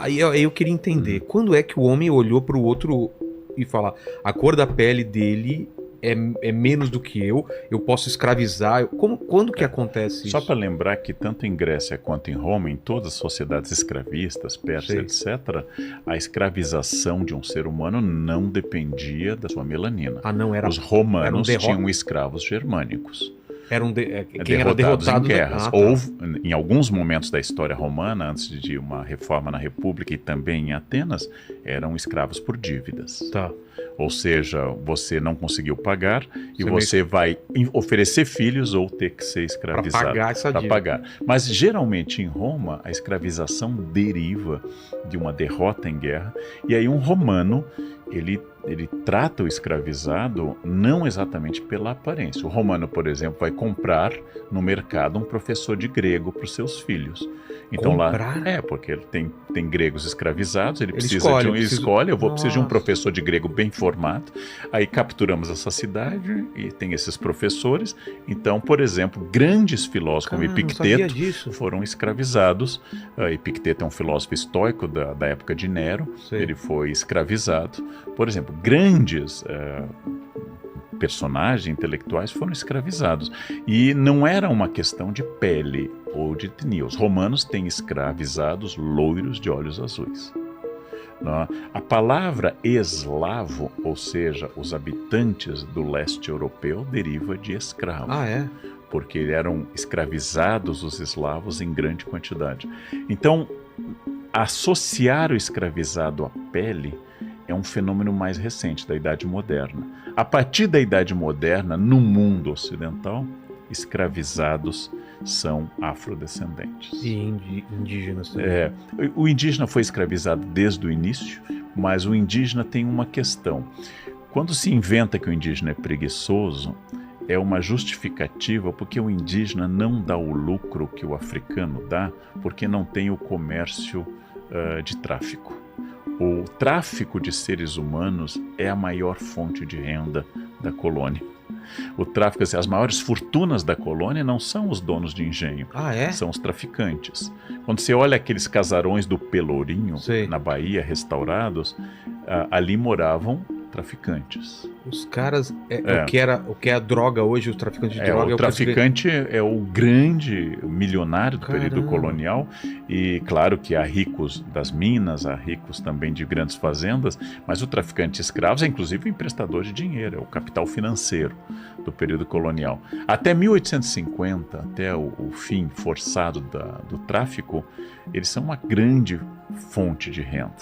Aí eu queria entender, quando é que o homem olhou pro outro e falar, a cor da pele dele é menos do que eu posso escravizar. Quando que acontece Só isso? para lembrar que tanto em Grécia quanto em Roma, em todas as sociedades escravistas, persas, Sei. etc., a escravização de um ser humano não dependia da sua melanina. Ah, não, Os era um romanos tinham escravos germânicos. Quem era Derrotados em derrotado... guerras. Ah, tá. Houve, em alguns momentos da história romana, antes de uma reforma na República e também em Atenas, eram escravos por dívidas. Tá. Ou seja, você não conseguiu pagar e Você você vai oferecer filhos ou ter que ser escravizado. Pra pagar essa Pra dívida. pagar. Mas geralmente em Roma, a escravização deriva de uma derrota em guerra. E aí um romano, ele trata o escravizado não exatamente pela aparência. O romano, por exemplo, vai comprar no mercado um professor de grego para os seus filhos. Então Comprar? lá porque ele tem gregos escravizados, ele precisa escolhe, de um, eu preciso- escolhe, eu vou precisar de um Nossa. professor de grego bem formado. Aí capturamos essa cidade e tem esses professores. Então, por exemplo, grandes filósofos como Cara, não sabia Epicteto disso. foram escravizados. Epicteto é um filósofo estoico da época de Nero. Sei. Ele foi escravizado. Por exemplo, grandes personagens intelectuais foram escravizados. E não era uma questão de pele ou de etnia. Os romanos têm escravizados loiros de olhos azuis. Não? A palavra eslavo, ou seja, os habitantes do leste europeu, deriva de escravo. Ah, é? Porque eram escravizados os eslavos em grande quantidade. Então, associar o escravizado à pele é um fenômeno mais recente, da Idade Moderna. A partir da Idade Moderna, no mundo ocidental, escravizados são afrodescendentes. E indígenas também. O indígena foi escravizado desde o início, mas o indígena tem uma questão. Quando se inventa que o indígena é preguiçoso, é uma justificativa porque o indígena não dá o lucro que o africano dá, porque não tem o comércio de tráfico. O tráfico de seres humanos é a maior fonte de renda da colônia. O tráfico, as maiores fortunas da colônia não são os donos de engenho, Ah, é? são os traficantes. Quando você olha aqueles casarões do Pelourinho, Sei. na Bahia, restaurados, ali moravam traficantes. Os caras... O que é a droga hoje, os traficantes de droga... O traficante é o grande milionário do período Caramba. colonial e claro que há ricos das minas, há ricos também de grandes fazendas, mas o traficante de escravos é inclusive o emprestador de dinheiro, é o capital financeiro do período colonial. Até 1850, até o fim forçado do tráfico, eles são uma grande fonte de renda.